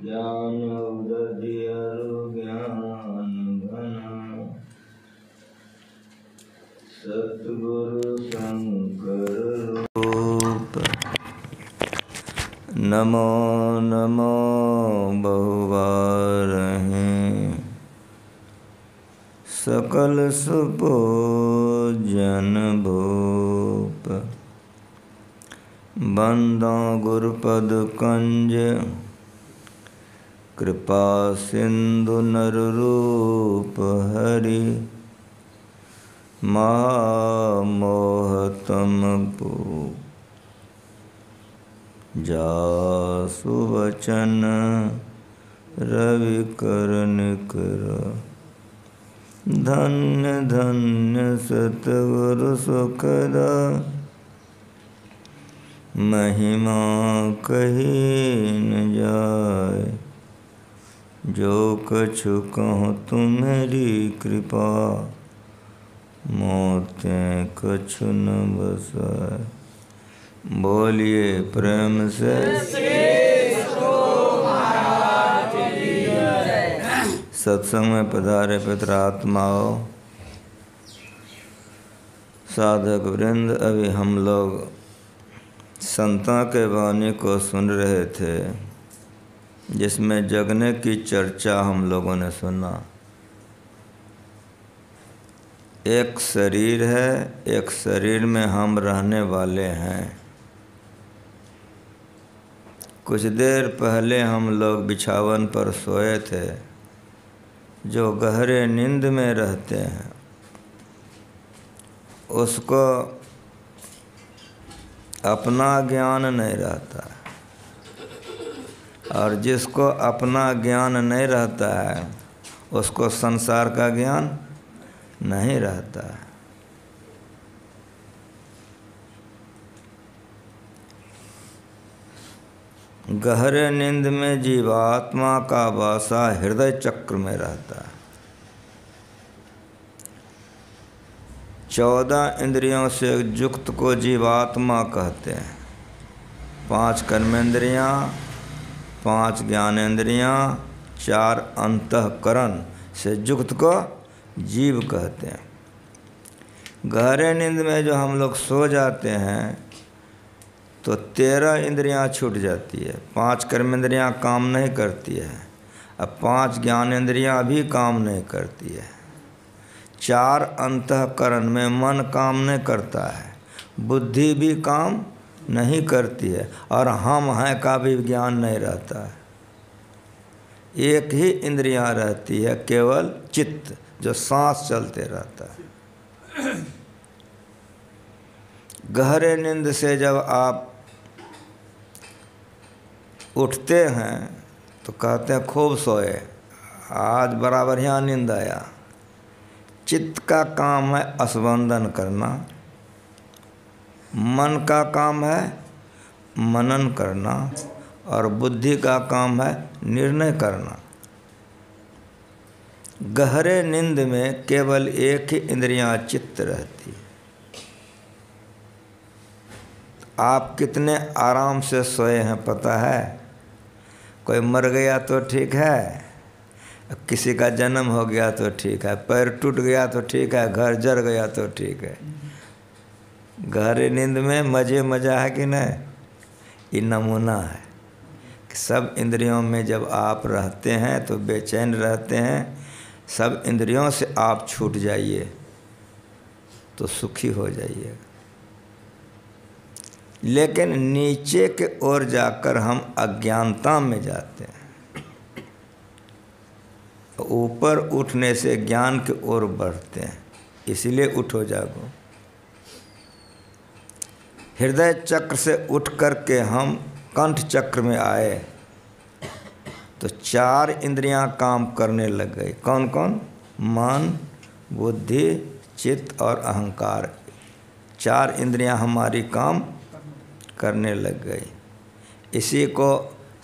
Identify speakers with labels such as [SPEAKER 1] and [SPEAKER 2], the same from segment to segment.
[SPEAKER 1] ज्ञान उदधियरु ज्ञान घन सतगुरु शंकर रूप। नमो नमो बहुवारहिं सकल सुपूजन भूप। बंदो गुरुपद कंज कृपा सिंधु नर रूप हरि। महामोहतम जासु वचन रविकर निकर। धन्य धन्य सतगुरु सुखदा महिमा कही न जाय। जो कछु कहूँ तुम्हारी कृपा मोते कछु न बसाए। बोलिए प्रेम से सत्संग में पधारे पितर आत्माओं, साधक वृंद। अभी हम लोग संतों के वाणी को सुन रहे थे, जिसमें जगने की चर्चा हम लोगों ने सुना। एक शरीर है, एक शरीर में हम रहने वाले हैं। कुछ देर पहले हम लोग बिछावन पर सोए थे। जो गहरे नींद में रहते हैं उसको अपना ज्ञान नहीं रहता, और जिसको अपना ज्ञान नहीं रहता है उसको संसार का ज्ञान नहीं रहता है। गहरे नींद में जीवात्मा का वासा हृदय चक्र में रहता है। 14 इंद्रियों से युक्त को जीवात्मा कहते हैं। 5 कर्मेंद्रियां, 5 ज्ञानेंद्रियां, 4 अंतःकरण से युक्त को जीव कहते हैं। गहरे नींद में जो हम लोग सो जाते हैं तो 13 इंद्रियां छूट जाती है। 5 कर्मेंद्रियां काम नहीं करती है, अब 5 ज्ञानेंद्रियां भी काम नहीं करती है। 4 अंतःकरण में मन काम नहीं करता है, बुद्धि भी काम नहीं करती है, और हम हैं का भी ज्ञान नहीं रहता है। एक ही इंद्रियां रहती है, केवल चित्त, जो सांस चलते रहता है। गहरे नींद से जब आप उठते हैं तो कहते हैं खूब सोए, आज बड़ा बढ़िया नींद आया। चित्त का काम है स्पंदन करना, मन का काम है मनन करना, और बुद्धि का काम है निर्णय करना। गहरे नींद में केवल एक ही इंद्रियां चित्त रहती है। आप कितने आराम से सोए हैं पता है? कोई मर गया तो ठीक है, किसी का जन्म हो गया तो ठीक है, पैर टूट गया तो ठीक है, घर जर गया तो ठीक है। गहरे नींद में मज़ा है कि नहीं? ये नमूना है कि सब इंद्रियों में जब आप रहते हैं तो बेचैन रहते हैं। सब इंद्रियों से आप छूट जाइए तो सुखी हो जाइए। लेकिन नीचे के ओर जाकर हम अज्ञानता में जाते हैं। ऊपर उठने से ज्ञान की ओर बढ़ते हैं, इसलिए उठो जागो। हृदय चक्र से उठ कर के हम कंठ चक्र में आए तो 4 इंद्रियां काम करने लग गई। कौन कौन? मन, बुद्धि, चित्त और अहंकार। 4 इंद्रियां हमारी काम करने लग गई। इसी को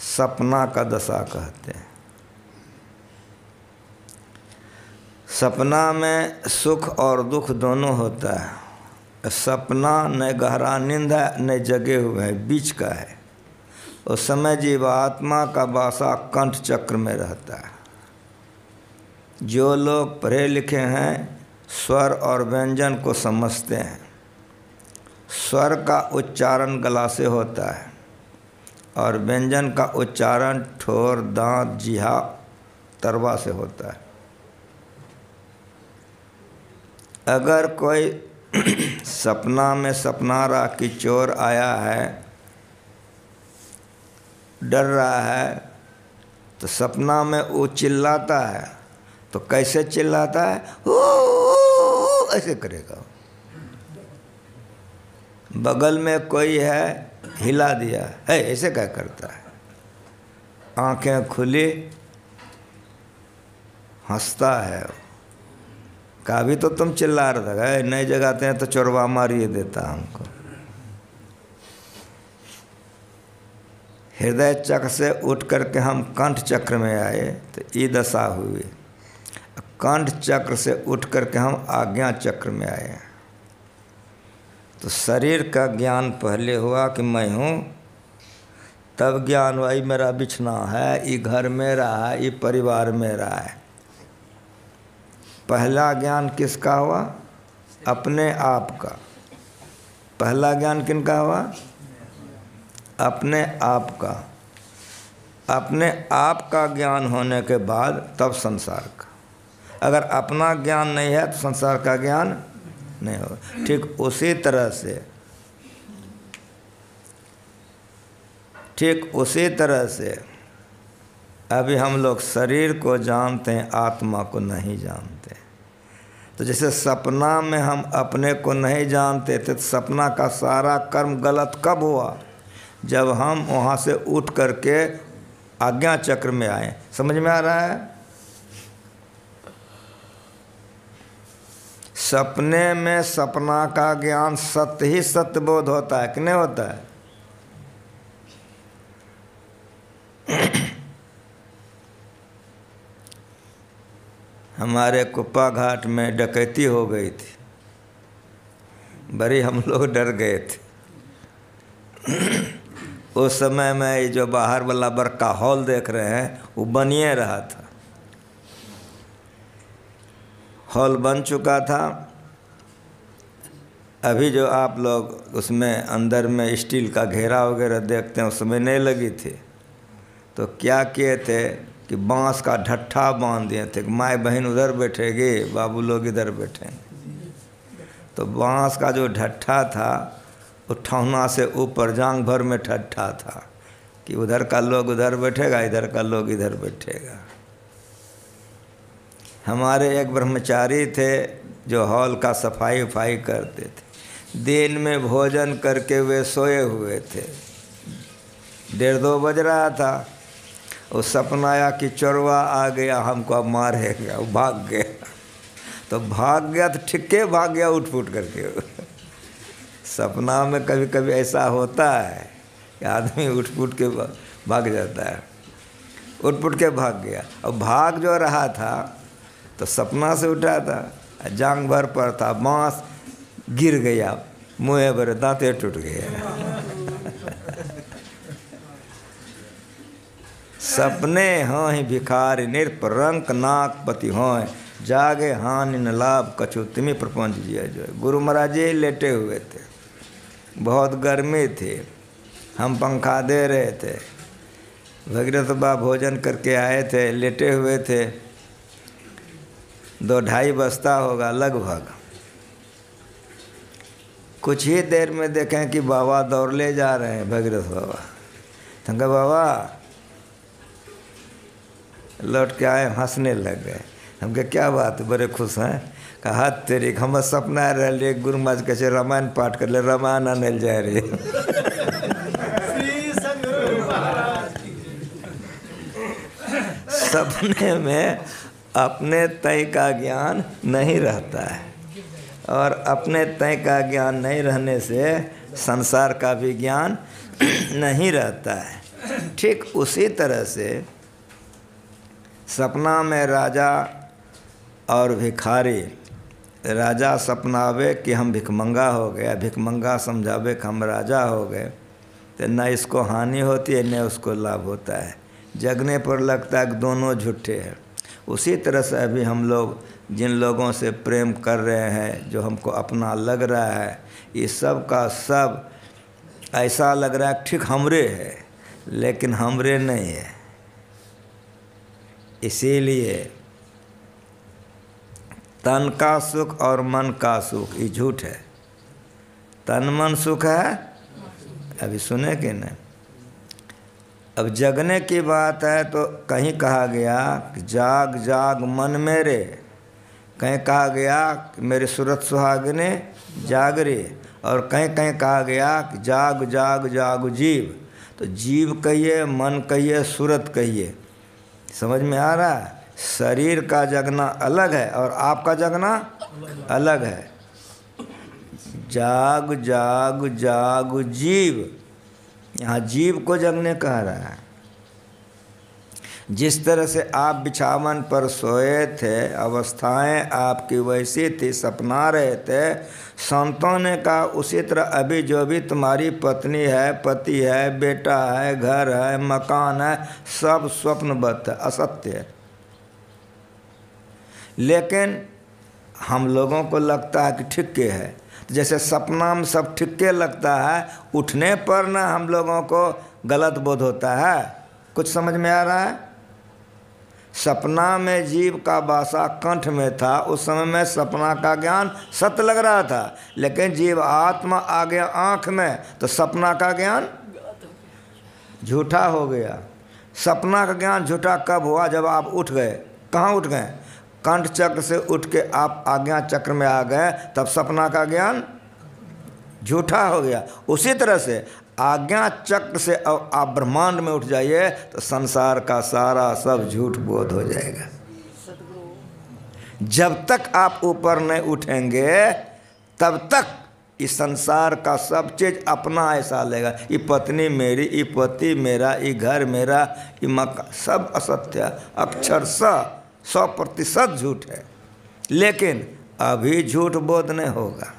[SPEAKER 1] सपना का दशा कहते हैं। सपना में सुख और दुख दोनों होता है। सपना न गहरा नींद है न जगे हुए है, बीच का है। उस समय जीवात्मा का वासा कंठ चक्र में रहता है। जो लोग पढ़े लिखे हैं स्वर और व्यंजन को समझते हैं। स्वर का उच्चारण गला से होता है और व्यंजन का उच्चारण ठोर, दांत, जीहा, तरवा से होता है। अगर कोई सपना में सपना रहा कि चोर आया है, डर रहा है, तो सपना में वो चिल्लाता है, तो कैसे चिल्लाता है? ओ ऐसे करेगा। बगल में कोई है, हिला दिया है, ऐसे क्या करता है? आंखें खुली, हंसता है। कहा भी तो तुम चिल्ला रहा था, नहीं जगाते हैं तो चोरवा मारिए देता हमको। हृदय चक्र से उठ करके हम कंठ चक्र में आए तो ये दशा हुई। कंठ चक्र से उठ करके हम आज्ञा चक्र में आए। तो शरीर का ज्ञान पहले हुआ कि मैं हूँ, तब ज्ञान हुआ ये मेरा बिछना है, ये घर मेरा है, ये परिवार मेरा है। पहला ज्ञान किसका हुआ? अपने आप का। पहला ज्ञान किनका हुआ? अपने आप का। अपने आप का ज्ञान होने के बाद तब संसार का। अगर अपना ज्ञान नहीं है तो संसार का ज्ञान नहीं होगा। ठीक उसी तरह से अभी हम लोग शरीर को जानते हैं, आत्मा को नहीं जानते। तो जैसे सपना में हम अपने को नहीं जानते थे, तो सपना का सारा कर्म गलत कब हुआ? जब हम वहाँ से उठ करके आज्ञा चक्र में आए। समझ में आ रहा है? सपने में सपना का ज्ञान सत्य ही सत्य बोध होता है कि नहीं होता है? हमारे कुप्पा घाट में डकैती हो गई थी, बड़ी हम लोग डर गए थे। उस समय में ये जो बाहर वाला बड़का हॉल देख रहे हैं वो बनिए रहा था। हॉल बन चुका था। अभी जो आप लोग उसमें अंदर में स्टील का घेरा वगैरह देखते हैं, उस समय नहीं लगी थी। तो क्या किए थे कि बांस का ढट्ठा बांध दिए थे। माँ बहन उधर बैठेगी, बाबू लोग इधर बैठेंगे। तो बांस का जो ढट्ठा था वो ठौना से ऊपर जांग भर में ढट्ठा था कि उधर का लोग उधर बैठेगा, इधर का लोग इधर बैठेगा। हमारे एक ब्रह्मचारी थे जो हॉल का सफाई उफाई करते थे। दिन में भोजन करके वे सोए हुए थे। 1:30 बज रहा था। वो सपना आया कि चोरवा आ गया, हमको अब मारेगा। वो भाग गया। तो भाग गया तो ठिक्के भाग गया उठ फुट करके। सपना में कभी कभी ऐसा होता है कि आदमी उठ फुट के भाग जाता है। उठ फुट के भाग गया। और भाग जो रहा था तो सपना से उठा था, जांग भर पर था, बांस गिर गया, मुँह भर दांते टूट गया। सपने हाँ ही भिखारी निरपरंक नाक पति हों, जागे हानि न लाभ कछु तिमी प्रपंच जिया जो। गुरु महाराज जी लेटे हुए थे, बहुत गर्मी थी, हम पंखा दे रहे थे। भगीरथ बा भोजन करके आए थे, लेटे हुए थे। 2-2.5 बजता होगा लगभग। कुछ ही देर में देखें कि बाबा दौड़ ले जा रहे हैं, भगीरथ बाबा। तो कहा बाबा, लौट के आए, हंसने लग गए। हम कहे क्या बात है, बड़े खुश हैं? कहा हाथ तेरी हम सपना रहे गुरु महाराज कैसे रामायण पाठ कर ले, रामायण आने जा रही। सपने में अपने तय का ज्ञान नहीं रहता है, और अपने तय का ज्ञान नहीं रहने से संसार का भी ज्ञान नहीं रहता है। ठीक उसी तरह से सपना में राजा और भिखारी। राजा सपनावे कि हम भिखमंगा हो गए, भिखमंगा समझावे कि हम राजा हो गए। तो न इसको हानि होती है न उसको लाभ होता है। जगने पर लगता है कि दोनों झूठे हैं। उसी तरह से अभी हम लोग जिन लोगों से प्रेम कर रहे हैं, जो हमको अपना लग रहा है, ये सब का सब ऐसा लग रहा है ठीक हमरे है, लेकिन हमरे नहीं है। इसीलिए तन का सुख और मन का सुख ये झूठ है। तन मन सुख है, अभी सुने कि नहीं। अब जगने की बात है तो कहीं कहा गया कि जाग जाग मन मेरे, कहीं कहा गया कि मेरी सूरत सुहागने जाग रे, और कहीं कहीं कहा गया कि जाग जाग जाग जीव। तो जीव कहिए, मन कहिए, सूरत कहिए, समझ में आ रहा है। शरीर का जगना अलग है और आपका जगना अलग है। जाग जाग जाग जीव, यहाँ जीव को जगने कह रहा है। जिस तरह से आप बिछावन पर सोए थे, अवस्थाएं आपकी वैसी थी, सपना रहे थे, संतों ने कहा उसी तरह अभी जो भी तुम्हारी पत्नी है, पति है, बेटा है, घर है, मकान है, सब स्वप्नबद्ध है, असत्य है। लेकिन हम लोगों को लगता है कि ठीक के है। जैसे सपना में सब ठिक्के लगता है, उठने पर ना हम लोगों को गलत बोध होता है। कुछ समझ में आ रहा है। सपना में जीव का बासा कंठ में था, उस समय में सपना का ज्ञान सत्य लग रहा था, लेकिन जीव आत्मा आ गया आँख में तो सपना का ज्ञान झूठा हो गया। सपना का ज्ञान झूठा कब हुआ? जब आप उठ गए। कहाँ उठ गए? कंठ चक्र से उठ के आप आज्ञा चक्र में आ गए, तब सपना का ज्ञान झूठा हो गया। उसी तरह से आज्ञा चक्र से अब आप ब्रह्मांड में उठ जाइए तो संसार का सारा सब झूठ बोध हो जाएगा। जब तक आप ऊपर नहीं उठेंगे तब तक इस संसार का सब चीज अपना ऐसा लेगा। ये पत्नी मेरी, ये पति मेरा, ये घर मेरा, ये मकान, सब असत्य, अक्षरशः 100% झूठ है। लेकिन अभी झूठ बोध नहीं होगा,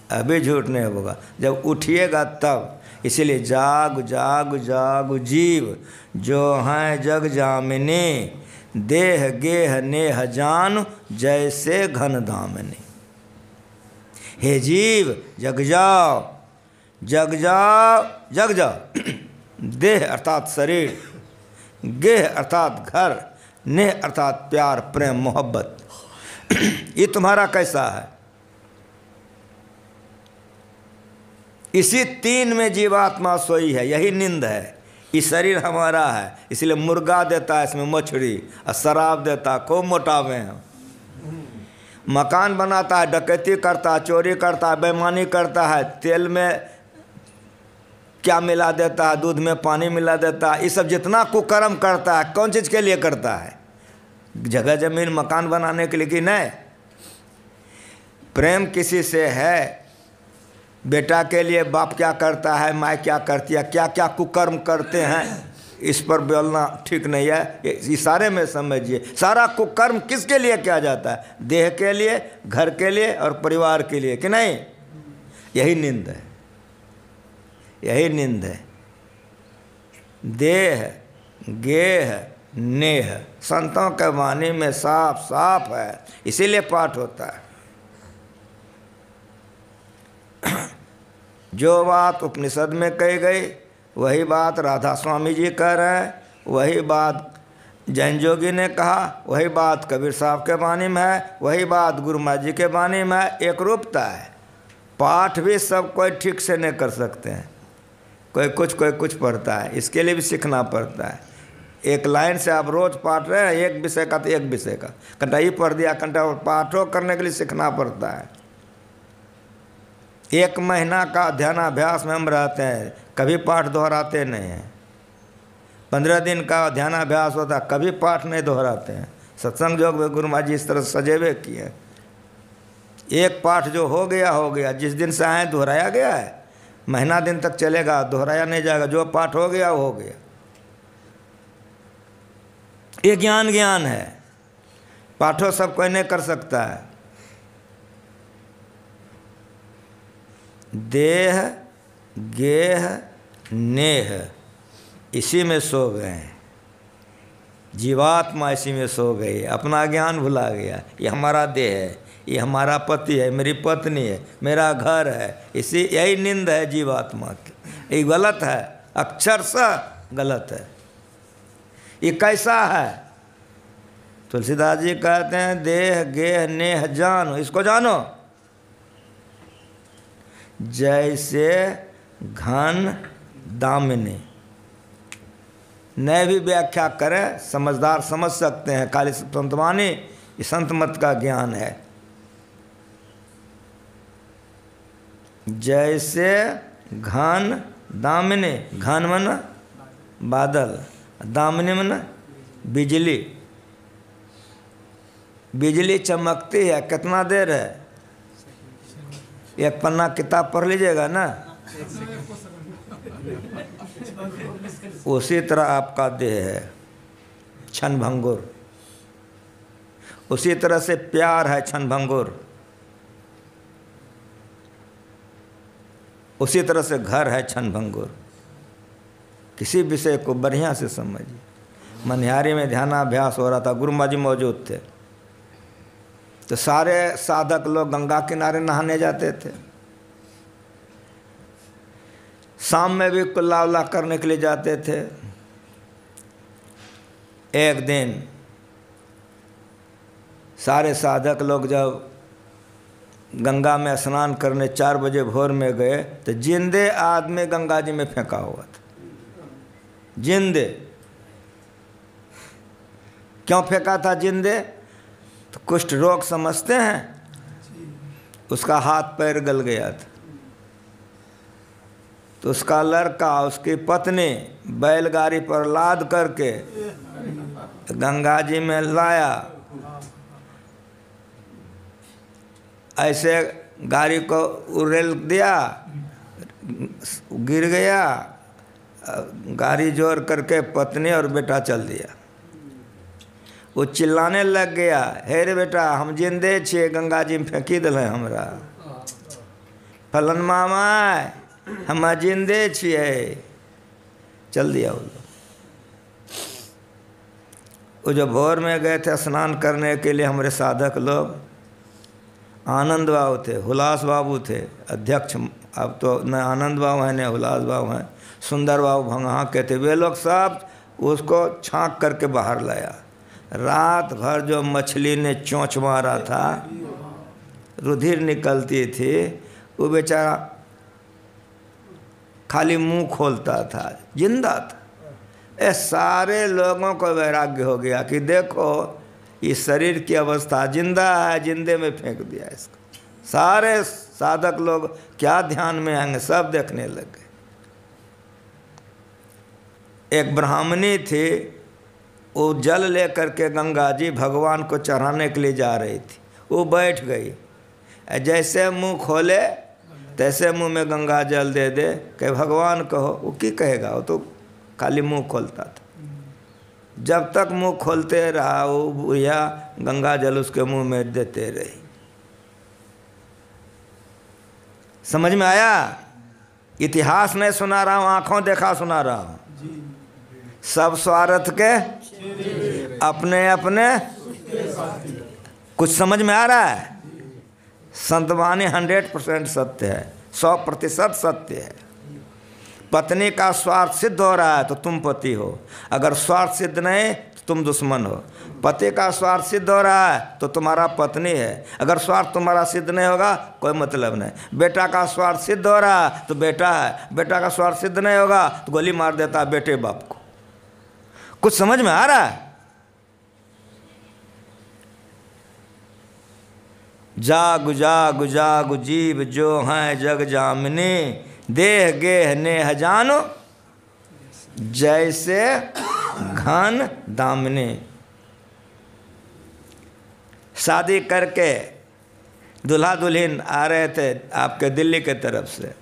[SPEAKER 1] अभी झूठ नहीं होगा, जब उठिएगा तब। इसीलिए जाग जाग जाग जीव, जो हैं जग जामिनी, देह गेह नेह जान, जैसे घन दामिनी। हे जीव जग जाओ, जग जाओ, जग जाओ। देह अर्थात शरीर, गेह अर्थात घर, नेह अर्थात प्यार, प्रेम, मोहब्बत, ये तुम्हारा कैसा है? इसी तीन में जीवात्मा सोई है, यही नींद है। ये शरीर हमारा है, इसलिए मुर्गा देता है इसमें मछली, और शराब देता है, खूब मोटावे हैं। मकान बनाता है, डकैती करता है, चोरी करता है, बेईमानी करता है, तेल में क्या मिला देता है, दूध में पानी मिला देता है। ये सब जितना कुकर्म करता है, कौन चीज़ के लिए करता है? जगह जमीन मकान बनाने के लिए कि नहीं? प्रेम किसी से है, बेटा के लिए बाप क्या करता है, माँ क्या करती है, क्या क्या कुकर्म करते हैं, इस पर बोलना ठीक नहीं है। इशारे में समझिए, सारा कुकर्म किसके लिए किया जाता है? देह के लिए, घर के लिए और परिवार के लिए, कि नहीं? यही नींद है, यही नींद है। देह गेह नेह संतों के वाणी में साफ साफ है, इसीलिए पाठ होता है। जो बात उपनिषद में कही गई वही बात राधा स्वामी जी कह रहे हैं, वही बात जैन जोगी ने कहा, वही बात कबीर साहब के वाणी में है, वही बात गुरु महाराज जी के वाणी में है। एक रूपता है। पाठ भी सब कोई ठीक से नहीं कर सकते हैं, कोई कुछ पढ़ता है, इसके लिए भी सीखना पड़ता है। एक लाइन से आप रोज पाठ रहे हैं, एक विषय का तो एक विषय का घंटा ही पढ़ दिया, घंटा पाठों करने के लिए सीखना पड़ता है। एक महीना का ध्यानाभ्यास में हम रहते हैं, कभी पाठ दोहराते नहीं हैं। 15 दिन का ध्यानाभ्यास होता है, कभी पाठ नहीं दोहराते हैं। सत्संग योग में गुरु महाराज जी इस तरह सजेवे किए। एक पाठ जो हो गया, जिस दिन से आए दोहराया गया है, महीना दिन तक चलेगा, दोहराया नहीं जाएगा। जो पाठ हो गया वो हो गया। ये ज्ञान है, पाठों सब कोई नहीं कर सकता है। देह गेह नेह इसी में सो गए हैं। जीवात्मा इसी में सो गई, अपना ज्ञान भुला गया। ये हमारा देह है, ये हमारा पति है, मेरी पत्नी है, मेरा घर है, इसी यही नींद है जीवात्मा की। ये गलत है, अक्षरशः गलत है। ये कैसा है? तुलसीदास जी कहते हैं देह गेह नेह जानो, इसको जानो जैसे घन दामिनी। नए भी व्याख्या करें, समझदार समझ सकते हैं, खाली संतवाणी ये संत मत का ज्ञान है। जैसे घन दामिनी, घन मन बादल, दामिनी मन बिजली। बिजली चमकती है, कितना देर है? एक पन्ना किताब पढ़ लीजिएगा ना। उसी तरह आपका देह है क्षणभंगुर, उसी तरह से प्यार है क्षणभंगुर, उसी तरह से घर है क्षणभंगुर। किसी विषय को बढ़िया से समझिए। मनिहारी में ध्यानाभ्यास हो रहा था, गुरु महाराज जी मौजूद थे, तो सारे साधक लोग गंगा किनारे नहाने जाते थे। शाम में भी कुल्ला उल्ला करने के लिए जाते थे। एक दिन सारे साधक लोग जब गंगा में स्नान करने 4 बजे भोर में गए तो जिंदे आदमी गंगा जी में फेंका हुआ था। जिंदे। क्यों फेंका था जिंदे? तो कुष्ठ रोग समझते हैं, उसका हाथ पैर गल गया था। तो उसका लड़का उसकी पत्नी बैलगाड़ी पर लाद करके गंगा जी में लाया। ऐसे गाड़ी को उड़ेल दिया, गिर गया, गाड़ी जोड़ करके पत्नी और बेटा चल दिया। वो चिल्लाने लग गया, हे रे बेटा हम जिंदे छे, गंगा जी में फेंकी दिल हमरा। फलन मामा हम जिंदे छिए, चल दिया। वो जो भोर में गए थे स्नान करने के लिए हमारे साधक लोग, आनंद बाबू थे, हुलास बाबू थे अध्यक्ष। अब तो न आनंद बाबू हैं न हुलास बाबू हैं, सुंदर बाबू भंगा के थे। वे लोग सब उसको छांक करके बाहर लाया। रात भर जो मछली ने चोंच मारा था, रुधिर निकलती थी, वो बेचारा खाली मुंह खोलता था, जिंदा था। ये सारे लोगों को वैराग्य हो गया कि देखो इस शरीर की अवस्था, जिंदा है, जिंदे में फेंक दिया इसको। सारे साधक लोग क्या ध्यान में आएंगे, सब देखने लगे। एक ब्राह्मणी थी, वो जल लेकर के गंगा जी भगवान को चढ़ाने के लिए जा रही थी। वो बैठ गई, जैसे मुंह खोले तैसे मुंह में गंगा जल दे दे, कहे भगवान कहो। वो की कहेगा, वो तो खाली मुंह खोलता था। जब तक मुंह खोलते रहा वो बुढ़िया गंगा जल उसके मुंह में देते रही। समझ में आया? इतिहास नहीं सुना रहा हूँ, आंखों देखा सुना रहा हूँ। सब स्वार्थ के अपने अपने। कुछ समझ में आ रहा है? संतवाणी 100% सत्य है, 100% सत्य है। पत्नी का स्वार्थ सिद्ध हो रहा है तो तुम पति हो, अगर स्वार्थ सिद्ध नहीं तो तुम दुश्मन हो। पति का स्वार्थ सिद्ध हो रहा है तो तुम्हारा पत्नी है, अगर स्वार्थ तुम्हारा सिद्ध नहीं होगा कोई मतलब नहीं। बेटा का स्वार्थ सिद्ध हो रहा है तो बेटा है, बेटा का स्वार्थ सिद्ध नहीं होगा तो गोली मार देता है बेटे बाप को। कुछ समझ में आ रहा है? जाग जाग जाग जीव जो हैं जग जामिनी, देह गेह नेह जानो जैसे घन दामिनी। शादी करके दूल्हा दुल्हन आ रहे थे आपके दिल्ली के तरफ से,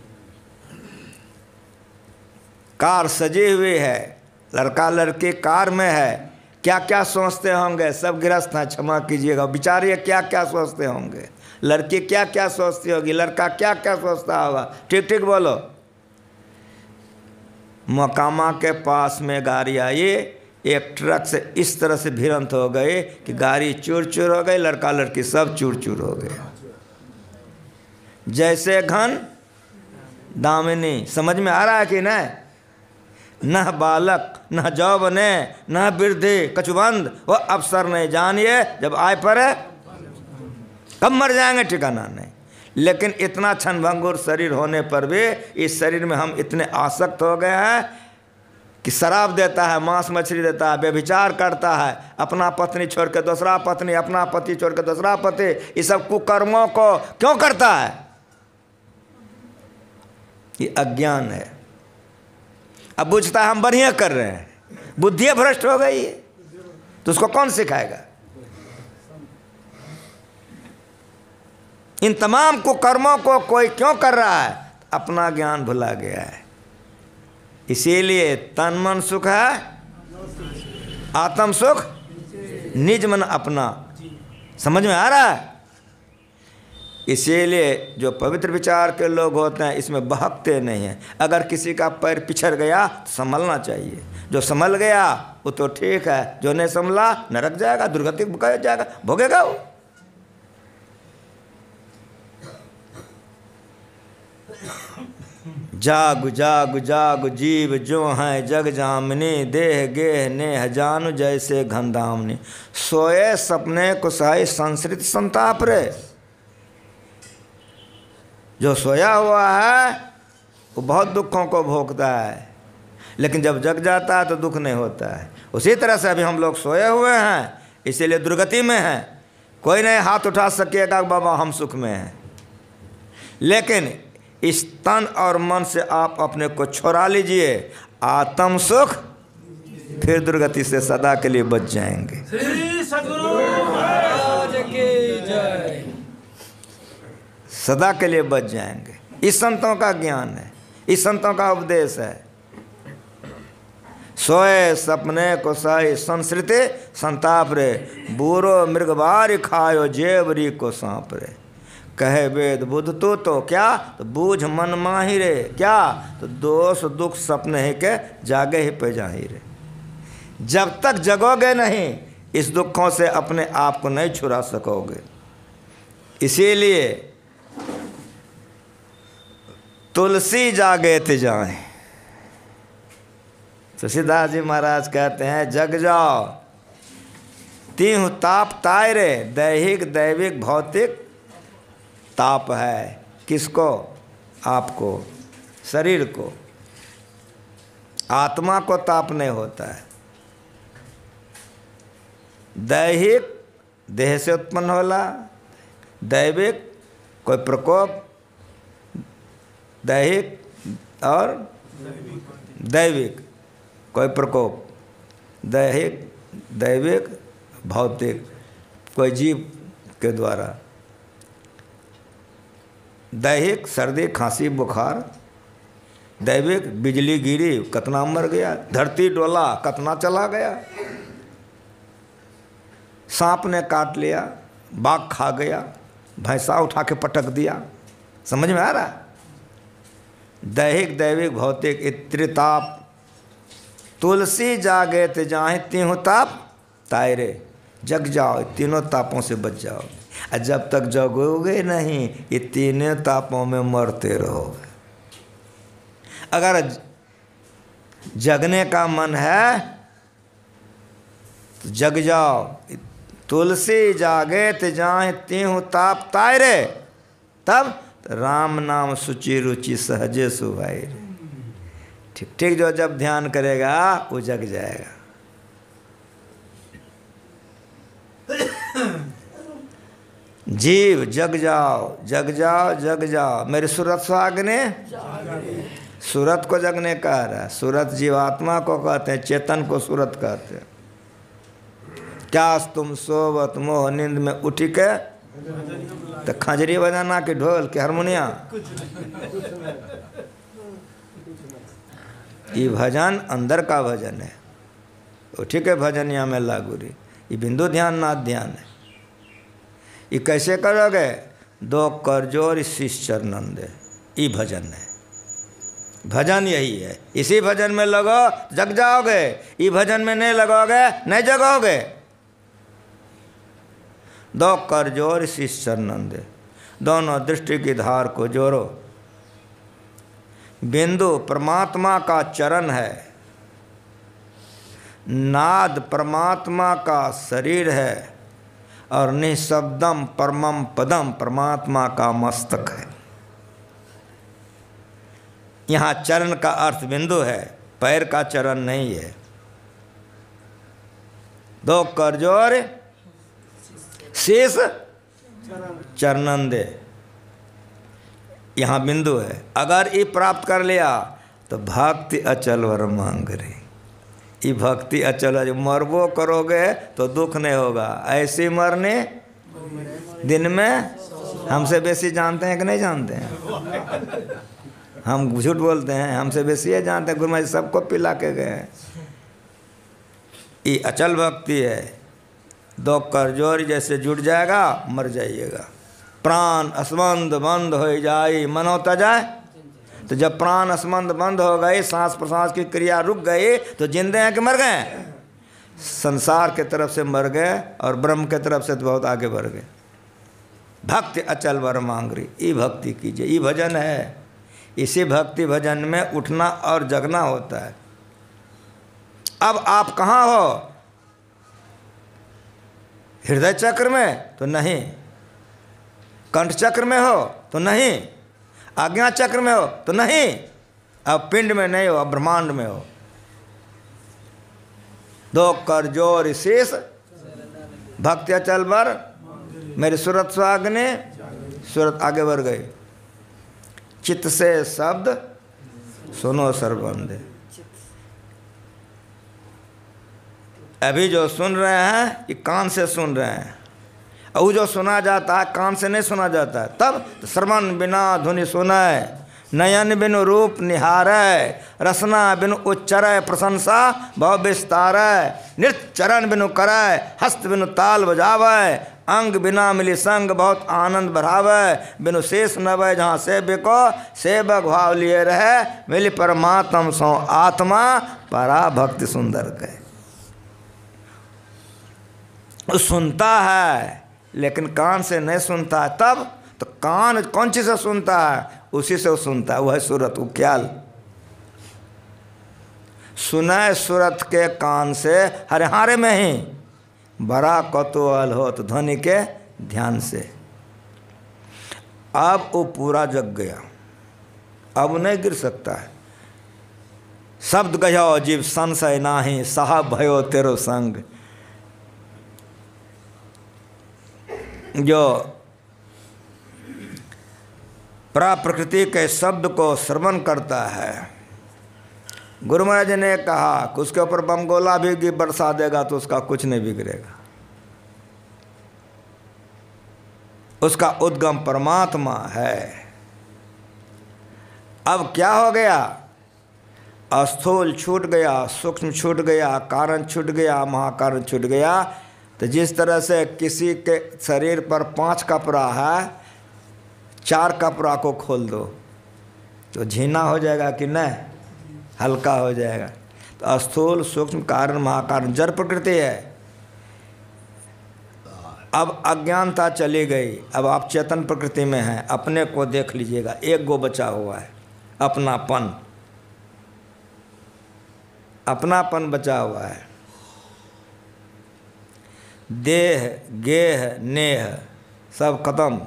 [SPEAKER 1] कार सजी हुई है, लड़का लड़की कार में है। क्या क्या सोचते होंगे, सब गृहस्थ हैं, क्षमा कीजिएगा, बेचारे क्या क्या सोचते होंगे। लड़की क्या क्या सोचती होगी, लड़का क्या क्या सोचता होगा, ठीक ठीक बोलो। मकामा के पास में गाड़ी आई, एक ट्रक से इस तरह से भिड़ंत हो गई कि गाड़ी चूर चूर हो गई, लड़का लड़की सब चूर चूर हो गए। जैसे घन दामिनी, समझ में आ रहा है कि नहीं? न बालक न जौबने न वृद्धि कछुबंद, वो अवसर नहीं जानिए जब आए पड़े कब मर जाएंगे ठिकाना नहीं। लेकिन इतना क्षणभंगुर शरीर होने पर भी इस शरीर में हम इतने आसक्त हो गए हैं कि शराब देता है, मांस मछली देता है, व्यभिचार करता है, अपना पत्नी छोड़ के दूसरा पत्नी, अपना पति छोड़ के दूसरा पति, ये सब कुकर्मों को क्यों करता है? ये अज्ञान है। अब बुझता है हम बढ़िया कर रहे हैं, बुद्धि भ्रष्ट हो गई है, तो उसको कौन सिखाएगा? इन तमाम कुकर्मों को कोई क्यों कर रहा है? अपना ज्ञान भुला गया है। इसीलिए तन मन सुख है, आत्म सुख निज मन अपना। समझ में आ रहा है? इसीलिए जो पवित्र विचार के लोग होते हैं इसमें बहकते नहीं हैं। अगर किसी का पैर पिछड़ गया तो संभलना चाहिए, जो संभल गया वो तो ठीक है, जो नहीं संभला नरक जाएगा, दुर्गति जाएगा, भोगेगा वो। जाग जाग जाग जीव जो हैं जग जामनी, देह गेह नेह जानू जैसे घनदामनी। सोए सपने कुसाई संसृत संताप रे। जो सोया हुआ है वो बहुत दुखों को भोगता है, लेकिन जब जग जाता है तो दुख नहीं होता है। उसी तरह से अभी हम लोग सोए हुए हैं, इसीलिए दुर्गति में हैं। कोई नहीं हाथ उठा सकेगा बाबा हम सुख में हैं। लेकिन इस तन और मन से आप अपने को छोड़ा लीजिए, आत्म सुख, फिर दुर्गति से सदा के लिए बच जाएंगे।
[SPEAKER 2] श्री सद्गुरु महाराज की जय।
[SPEAKER 1] सदा के लिए बच जाएंगे। इस संतों का ज्ञान है, इस संतों का उपदेश है। सोए सपने को साई संस्कृति संताप रे, बूरो मृगबारी खायो जेवरी को सांप रे। कहे वेद बुद्ध तो क्या, तो बूझ मन माही रे, क्या तो दोष दुख सपने ही के जागे ही पे जाही रे। जब तक जगोगे नहीं इस दुखों से अपने आप को नहीं छुड़ा सकोगे। इसीलिए तुलसी जागे ते जाए। तुलसीदास जी महाराज कहते हैं जग जाओ तीहु ताप ताय रे। दैहिक दैविक भौतिक ताप है, किसको? आपको, शरीर को। आत्मा को ताप नहीं होता है। दैहिक देह से उत्पन्न होला, दैविक कोई प्रकोप, दैहिक और दैविक कोई प्रकोप, दैहिक दैविक भौतिक कोई जीव के द्वारा। दैहिक सर्दी खांसी बुखार, दैविक बिजली गिरी कतना मर गया, धरती डोला कतना चला गया, सांप ने काट लिया, बाघ खा गया, भैंसा उठा के पटक दिया। समझ में आ रहा? दैहिक दैविक भौतिक त्रिताप। तुलसी जागे ते जाहे तीनों ताप तायरे। जग जाओ, तीनों तापों से बच जाओ। और जब तक जगोगे नहीं ये तीनों तापों में मरते रहोगे। अगर जगने का मन है तो जग जाओ। तुलसी जागे ते जाए तीहु ताप तायरे, तब राम नाम सुचि रुचि सहजे सुभाई। ठीक ठीक, जो जब ध्यान करेगा वो जग जाएगा। जीव जग जाओ जग जाओ जग जाओ, मेरी सूरत सुहागने। सूरत को जगने कह रहा है। सूरत जीवात्मा को कहते हैं, चेतन को सूरत कहते हैं। क्या तुम सोवत मोह नींद में उठी के तो खंजरी बजाना के ढोल के हारमोनिया। ये भजन अंदर का भजन है। उठी के भजनिया में लागू रही। ये बिंदु ध्यान नाथ ध्यान है। ये कैसे करोगे? दो कर जोर शीश चरणन दे, ये भजन है। भजन यही है। इसी भजन में लगो जग जाओगे, ये भजन में नहीं लगोगे नहीं जगोगे। दो कर जोर शीश चरणन दे, दोनों दृष्टि की धार को जोड़ो। बिंदु परमात्मा का चरण है, नाद परमात्मा का शरीर है और निःशब्दम परमम पदम परमात्मा का मस्तक है। यहाँ चरण का अर्थ बिंदु है, पैर का चरण नहीं है। दो कर जोर शीश चरणन दे, यहाँ बिंदु है। अगर ये प्राप्त कर लिया तो भक्ति अचल वर मांग रही। ये भक्ति अचल है, मरबो करोगे तो दुख नहीं होगा। ऐसी मरने दिन में हमसे बेसी जानते हैं कि नहीं जानते हैं? हम झूठ बोलते हैं, हमसे बेसी ये जानते हैं। गुरु महाराज सबको पिला के गए हैं। ये अचल भक्ति है। दो कर जोर जैसे जुट जाएगा मर जाइएगा। प्राण असंबंध बंद हो जाए मन होता जाए। तो जब प्राण असंबंध बंद हो गए, सांस प्रश्वास की क्रिया रुक गई, तो जिंदे हैं कि मर गए? संसार के तरफ से मर गए और ब्रह्म के तरफ से तो बहुत आगे बढ़ गए। भक्ति अचल वर मांगरी, ये भक्ति कीजिए। ये भजन है। इसी भक्ति भजन में उठना और जगना होता है। अब आप कहाँ हो? हृदय चक्र में तो नहीं, कंठ चक्र में हो तो नहीं, आज्ञा चक्र में हो तो नहीं, अब पिंड में नहीं हो, अब ब्रह्मांड में हो। दो कर जोर शीश भक्ति अचल वर, मेरी सूरत सुहागने, सूरत आगे बढ़ गई। चित्त से शब्द सुनो सर्वबंदे। अभी जो सुन रहे हैं ये कान से सुन रहे हैं, और वो जो सुना जाता है कान से नहीं सुना जाता है। तब तो श्रवण बिना धुनि सुनाए, नयन बिनु रूप निहारै, रसना बिनु उच्चरै प्रशंसा भाव विस्तारै, नृत्य चरण बिनु करै, हस्त बिनु ताल बजावै, अंग बिना मिली संग बहुत आनंद बढ़ावै, बिनु शेष नवै जहाँ सेवको सेवक भाव लिए रहे, मिली परमात्म सो आत्मा परा भक्ति सुंदर कहे। सुनता है लेकिन कान से नहीं सुनता है। तब तो कान कौन चीज़ से सुनता है? उसी से वो सुनता है। वह है सूरत, वो ख्याल। सुनाए सूरत के कान से हरे में ही, बड़ा कौतूहल हो तो ध्वनि के ध्यान से। अब वो पूरा जग गया, अब नहीं गिर सकता है। शब्द गयो जीव संशय नाही, साहब भयो तेरो संग। जो प्रकृति के शब्द को श्रवण करता है, गुरु महाराज ने कहा कि उसके ऊपर बम गोला भी बरसा देगा तो उसका कुछ नहीं बिगड़ेगा। उसका उद्गम परमात्मा है। अब क्या हो गया? स्थूल छूट गया, सूक्ष्म छूट गया, कारण छूट गया, महाकारण छूट गया। तो जिस तरह से किसी के शरीर पर 5 कपड़ा है, 4 कपड़ा को खोल दो तो झीना हो जाएगा कि नहीं? हल्का हो जाएगा। तो स्थूल सूक्ष्म कारण महाकारण जड़ प्रकृति है। अब अज्ञानता चली गई, अब आप चेतन प्रकृति में हैं। अपने को देख लीजिएगा, एक गो बचा हुआ है, अपनापन। अपनापन बचा हुआ है। देह गेह नेह सब खत्म।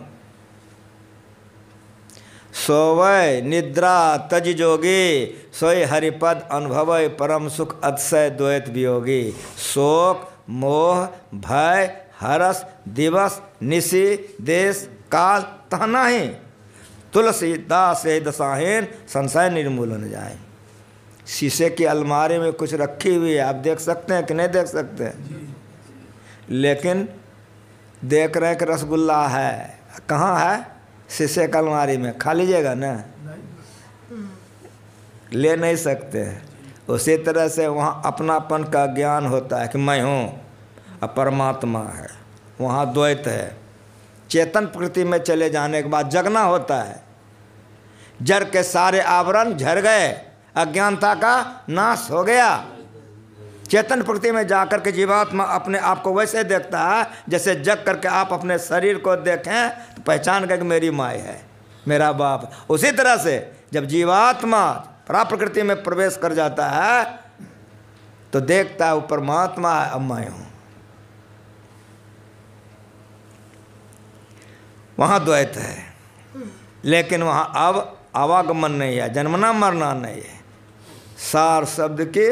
[SPEAKER 1] सोवय निद्रा तज जोगी, सोय हरिपद अनुभवय परम सुख अतिशय द्वैत वियोगी। शोक मोह भय हरस दिवस निशि देश काल तह नाही, तुलसीदास दशाहीन संशय निर्मूलन जाए। शीशे की अलमारी में कुछ रखी हुई है, आप देख सकते हैं कि नहीं देख सकते हैं? लेकिन देख रहे हैं कि रसगुल्ला है, कहाँ है? शीशे की अलमारी में। खा लीजिएगा ना, ले नहीं सकते। उसी तरह से वहाँ अपनापन का ज्ञान होता है कि मैं हूँ और परमात्मा है। वहाँ द्वैत है। चेतन प्रकृति में चले जाने के बाद जगना होता है। जड़ के सारे आवरण झड़ गए, अज्ञानता का नाश हो गया। चेतन प्रकृति में जाकर के जीवात्मा अपने आप को वैसे देखता है जैसे जग करके आप अपने शरीर को देखें तो पहचान कर कि मेरी माँ है, मेरा बाप। उसी तरह से जब जीवात्मा प्रकृति में प्रवेश कर जाता है तो देखता है वो परमात्मा है, अब मैं हूँ। वहाँ द्वैत है, लेकिन वहाँ अब आवागमन नहीं है, जन्मना मरना नहीं है। सार शब्द की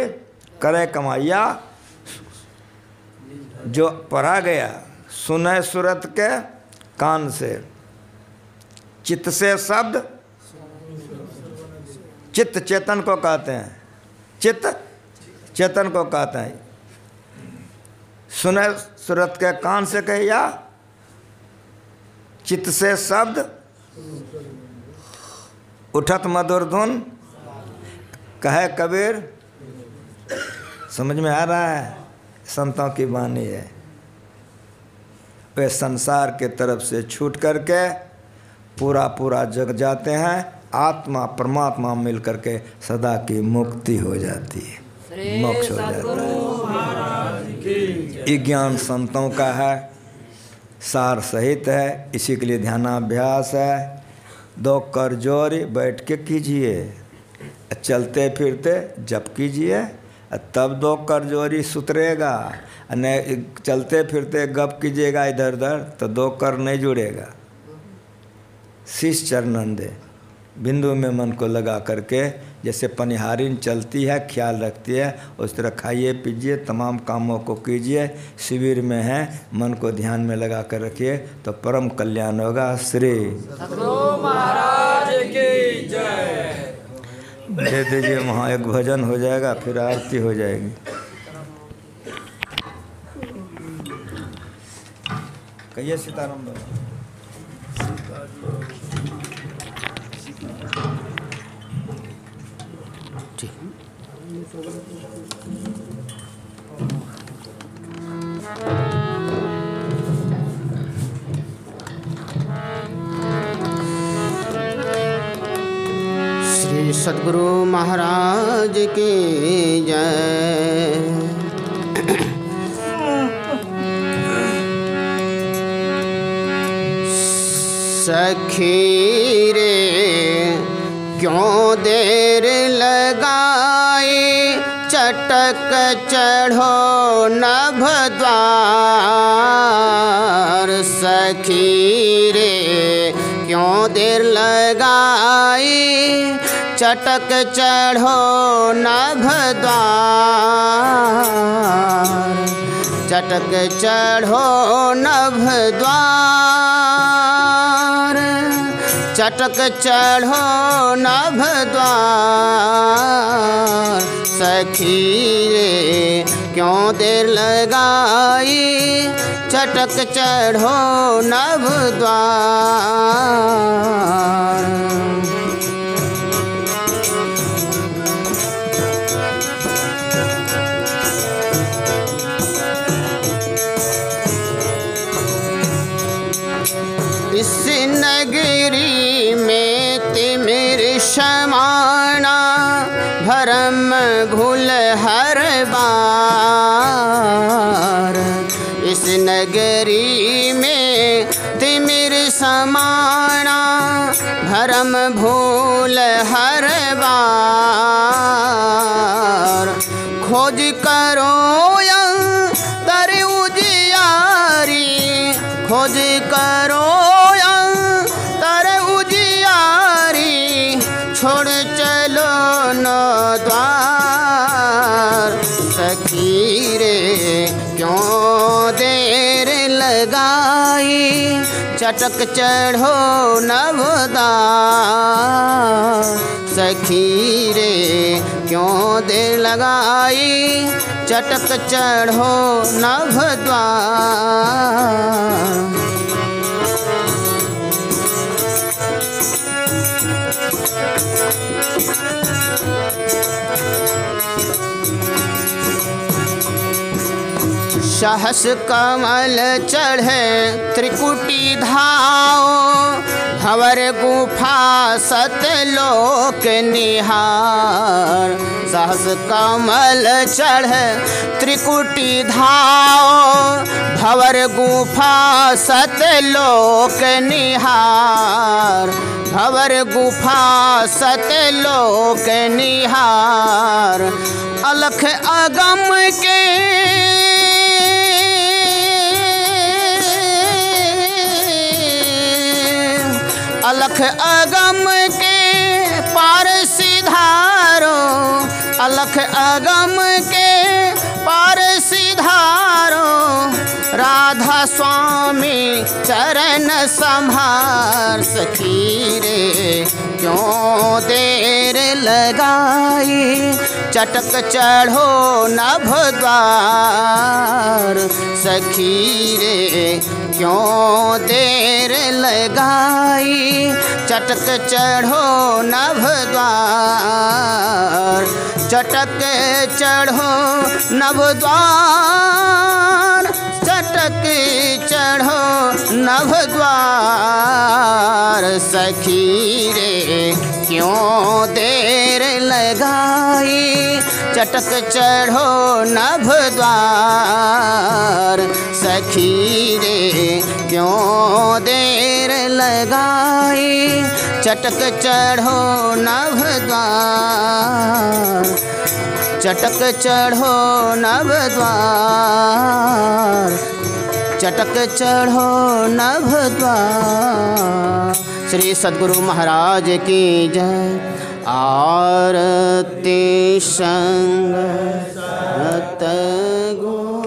[SPEAKER 1] करे कमाइया, जो पढ़ा गया सुने सूरत के कान से, चित्त से शब्द, चित्त चेतन को कहते हैं, चित्त चेतन को कहते हैं। सुने सूरत के कान से कहिया, चित्त से शब्द, उठत मधुर धुन, कहे कबीर। समझ में आ रहा है? संतों की वाणी है। वे संसार के तरफ से छूट करके पूरा जग जाते हैं, आत्मा परमात्मा मिल करके सदा की मुक्ति हो जाती है, मोक्ष हो जाता है। ये ज्ञान संतों का है, सार सहित है, इसी के लिए ध्यानाभ्यास है। 2 कर जोड़ी बैठ के कीजिए, चलते फिरते जप कीजिए, तब 2 कर जोड़ी सुतरेगा। नहीं चलते फिरते गप कीजिएगा इधर उधर तो 2 कर नहीं जुड़ेगा। शीश चरणन दे, बिंदु में मन को लगा करके, जैसे पनिहारिन चलती है ख्याल रखती है, उस तरह खाइए पीजिए, तमाम कामों को कीजिए। शिविर में है, मन को ध्यान में लगा कर रखिए तो परम कल्याण होगा। श्री
[SPEAKER 2] सद्गुरु महाराज की जय।
[SPEAKER 1] दे दीजिए, वहाँ एक भजन हो जाएगा, फिर आरती हो जाएगी। कहिए सीताराम बाबा।
[SPEAKER 3] श्री सद्गुरु महाराज की जय। सखी रे क्यों देर लगाई, चटक चढ़ो नभ द्वार। सखी रे क्यों देर लगाई, चटक चढ़ो नभ द्वार। चटक चढ़ो नभ द्वार, चटक चढ़ो नभ द्वार। सखी रे क्यों देर लगाई, चटक चढ़ो नभ द्वार। इस नगरी में तिमिर समाना, भरम भूल हर बार। इस नगरी में तिमिर समाना, भरम भूल हर बार। खोज करो तर उजियारी, खोज करो तर उजियारी। छोड़ चलो नो द्वार। सखी रे क्यों देर लगाई, चटक चढ़ो नभ द्वार। सखी रे क्यों देर लगाई, चटक चढ़ो नभ द्वार। सहस कमल चढ़े त्रिकुटी धाओ, भंवर गुफा सतलोक निहार, सहस कमल चढ़ त्रिकुटी धाव, भंवर गुफा सतलोक निहार, भंवर गुफा सतलोक निहार, अलख अगम के अलख अगम के पार सिधारो, अलख अगम के पार सिधारो, राधा स्वामी चरण संभार। सखी रे क्यों देर लगाई, चटक चढ़ो नभ द्वार। सखी रे क्यों देर लगाई, चटक चढ़ो नभ द्वार। चटक चढ़ो नभ द्वार, चटक चढ़ो नभ द्वार। सखी रे क्यों देर लगाई, चटक चढ़ो नभ द्वार। सखी रे क्यों देर लगाई, चटक चढ़ो नभ द्वार। चटक चढ़ो नभ द्वार, चटक चढ़ो नभ द्वार। श्री सद्गुरु महाराज की जय। आरती संग सतगुरु